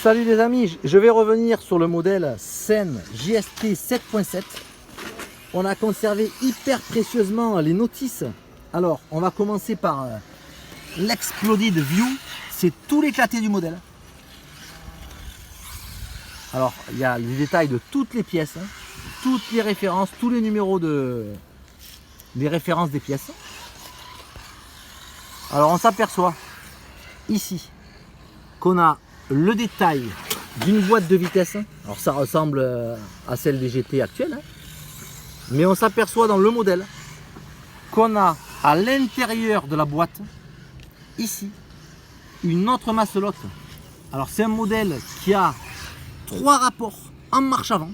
Salut les amis, je vais revenir sur le modèle Sen JST 7.7. On a conservé hyper précieusement les notices. Alors, on va commencer par l'Exploded View. C'est tout l'éclaté du modèle. Alors, il y a les détails de toutes les pièces, hein, toutes les références, tous les numéros les références des pièces. Alors, on s'aperçoit ici qu'on a le détail d'une boîte de vitesse. Alors, ça ressemble à celle des GT actuelles, hein. Mais on s'aperçoit dans le modèle qu'on a à l'intérieur de la boîte, ici, une autre masselotte. Alors, c'est un modèle qui a 3 rapports en marche avant.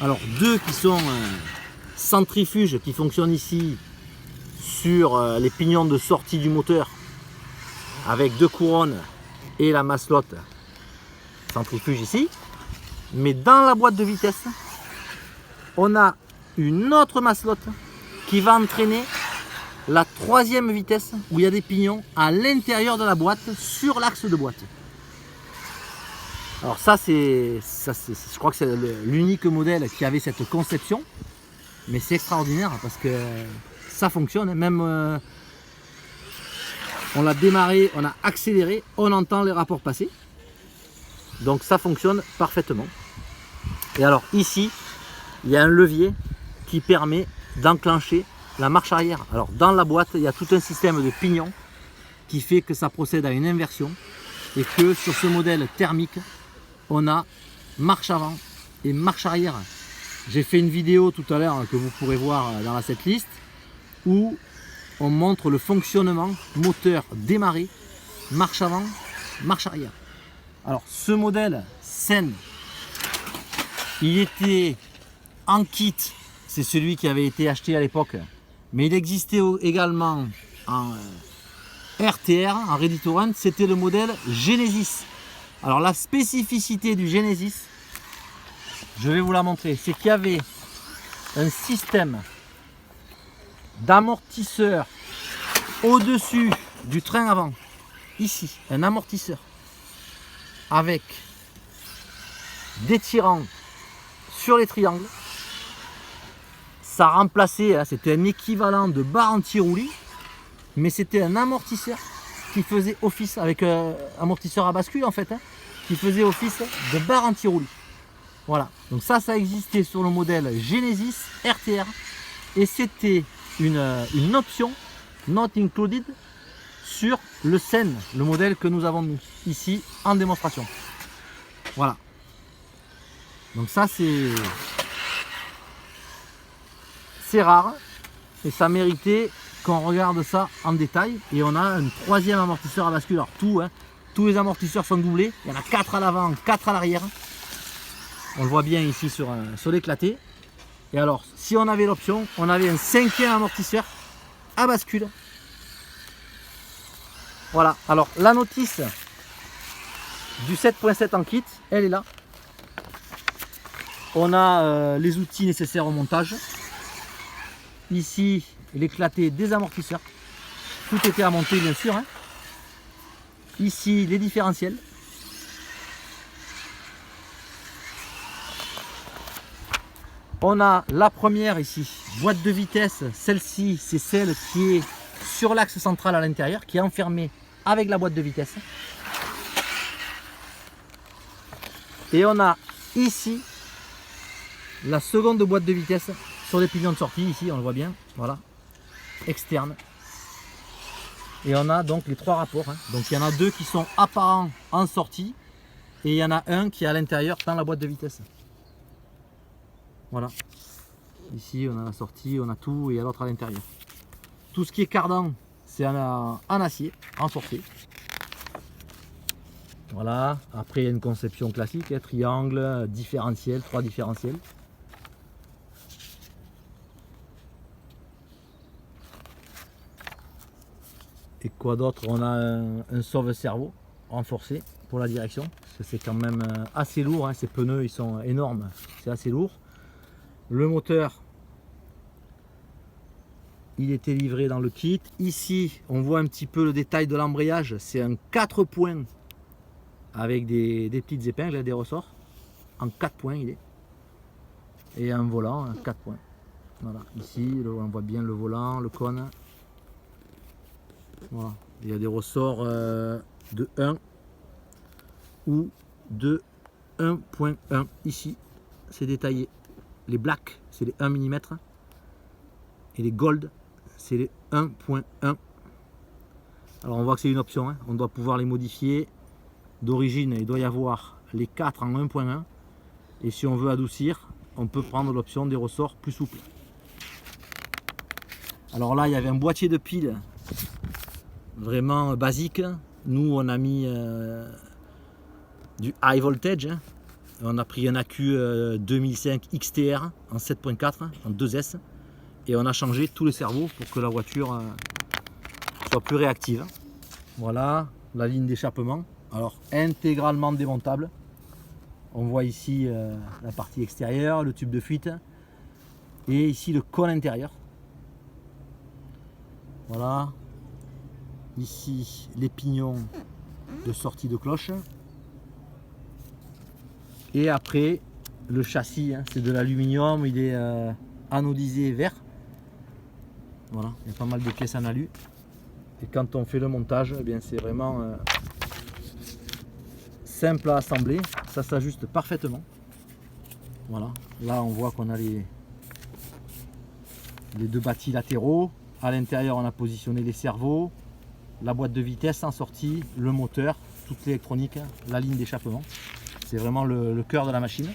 Alors, 2 qui sont centrifuges qui fonctionnent ici sur les pignons de sortie du moteur avec 2 couronnes et la masselotte centrifuge ici. Mais dans la boîte de vitesse, on a une autre masselotte qui va entraîner la 3e vitesse où il y a des pignons à l'intérieur de la boîte sur l'axe de boîte. Alors ça, je crois que c'est l'unique modèle qui avait cette conception, mais c'est extraordinaire parce que ça fonctionne. Même on l'a démarré, on a accéléré, on entend les rapports passer, donc ça fonctionne parfaitement. Et alors ici, il y a un levier qui permet d'enclencher la marche arrière. Alors dans la boîte, il y a tout un système de pignons qui fait que ça procède à une inversion et que sur ce modèle thermique, on a marche avant et marche arrière. J'ai fait une vidéo tout à l'heure que vous pourrez voir dans la setlist où on montre le fonctionnement moteur démarré, marche avant, marche arrière. Alors ce modèle Sen, il était en kit, c'est celui qui avait été acheté à l'époque, mais il existait également en RTR, en Ready to Run, c'était le modèle Genesis. Alors la spécificité du Genesis, je vais vous la montrer, c'est qu'il y avait un système d'amortisseur au-dessus du train avant, ici, un amortisseur avec des tirants sur les triangles. Ça remplaçait, c'était un équivalent de barre anti-roulis, mais c'était un amortisseur qui faisait office avec un amortisseur à bascule en fait, hein, qui faisait office de barre anti-roulis. Voilà, donc ça existait sur le modèle Genesis RTR et c'était une option not included sur le Sen, le modèle que nous avons mis ici en démonstration. Voilà, donc ça c'est rare et ça méritait qu'on regarde ça en détail. Et on a un 3e amortisseur à bascule. Alors tous les amortisseurs sont doublés, il y en a 4 à l'avant, 4 à l'arrière. On le voit bien ici sur l'éclaté. Et alors si on avait l'option, on avait un 5e amortisseur à bascule. Voilà, alors la notice du 7.7 en kit, elle est là. On a les outils nécessaires au montage. Ici, l'éclaté des amortisseurs. Tout était à monter bien sûr, hein. Ici, les différentiels. On a la première ici, boîte de vitesse. Celle-ci, c'est celle qui est sur l'axe central à l'intérieur, qui est enfermée avec la boîte de vitesse. Et on a ici la seconde boîte de vitesse sur les pignons de sortie, ici on le voit bien, voilà, externe. Et on a donc les 3 rapports, hein. Donc il y en a 2 qui sont apparents en sortie et il y en a un qui est à l'intérieur dans la boîte de vitesse. Voilà, ici on a la sortie, on a tout, et il y a l'autre à l'intérieur. Tout ce qui est cardan, c'est en acier, en forfait. Voilà, après il y a une conception classique, hein, triangle, différentiel, 3 différentiels. Et quoi d'autre? On a un sauve-cerveau renforcé pour la direction, parce que c'est quand même assez lourd, hein. Ces pneus ils sont énormes, c'est assez lourd. Le moteur, il était livré dans le kit. Ici on voit un petit peu le détail de l'embrayage, c'est un 4 points avec des petites épingles, des ressorts. En 4 points il est. Et un volant, 4 points. Voilà, ici on voit bien le volant, le cône. Voilà. Il y a des ressorts de 1 ou de 1.1 ici, c'est détaillé. Les blacks, c'est les 1 mm et les gold, c'est les 1.1. Alors on voit que c'est une option, hein. On doit pouvoir les modifier. D'origine, il doit y avoir les 4 en 1.1 et si on veut adoucir, on peut prendre l'option des ressorts plus souples. Alors là, il y avait un boîtier de piles vraiment basique. Nous, on a mis du high voltage. Hein. On a pris un accu 2005 XTR en 7.4 en 2S et on a changé tous les cerveaux pour que la voiture soit plus réactive. Voilà la ligne d'échappement. Alors intégralement démontable. On voit ici la partie extérieure, le tube de fuite et ici le cône intérieur. Voilà. Ici les pignons de sortie de cloche. Et après le châssis, hein, c'est de l'aluminium, il est anodisé vert. Voilà, il y a pas mal de pièces en alu. Et quand on fait le montage, eh bien c'est vraiment simple à assembler, ça s'ajuste parfaitement. Voilà, là on voit qu'on a les 2 bâtis latéraux. À l'intérieur, on a positionné les servos, la boîte de vitesse en sortie, le moteur, toute l'électronique, la ligne d'échappement. C'est vraiment le cœur de la machine.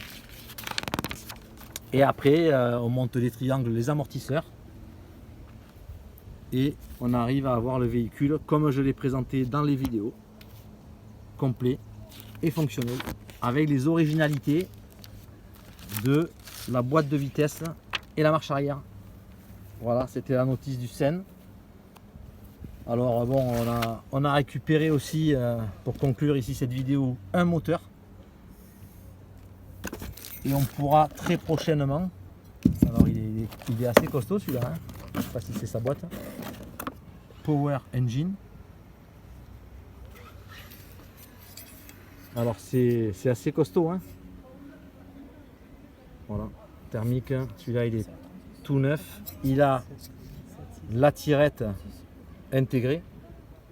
Et après, on monte les triangles, les amortisseurs. Et on arrive à avoir le véhicule comme je l'ai présenté dans les vidéos, complet et fonctionnel, avec les originalités de la boîte de vitesse et la marche arrière. Voilà, c'était la notice du Sen. Alors bon, on a récupéré aussi, pour conclure ici cette vidéo, un moteur. Et on pourra très prochainement, alors il est assez costaud celui-là, hein. Je ne sais pas si c'est sa boîte, Power Engine. Alors c'est assez costaud, hein. Voilà, thermique, celui-là il est tout neuf, il a la tirette intégrée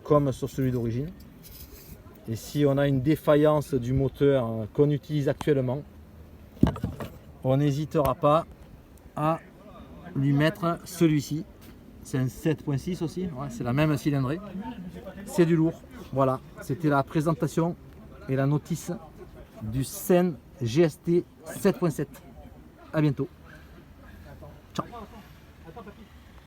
comme sur celui d'origine. Et si on a une défaillance du moteur qu'on utilise actuellement, on n'hésitera pas à lui mettre celui-ci. C'est un 7.6 aussi, ouais, c'est la même cylindrée, c'est du lourd. Voilà, c'était la présentation et la notice du Sen GST 7.7. À bientôt. Ciao.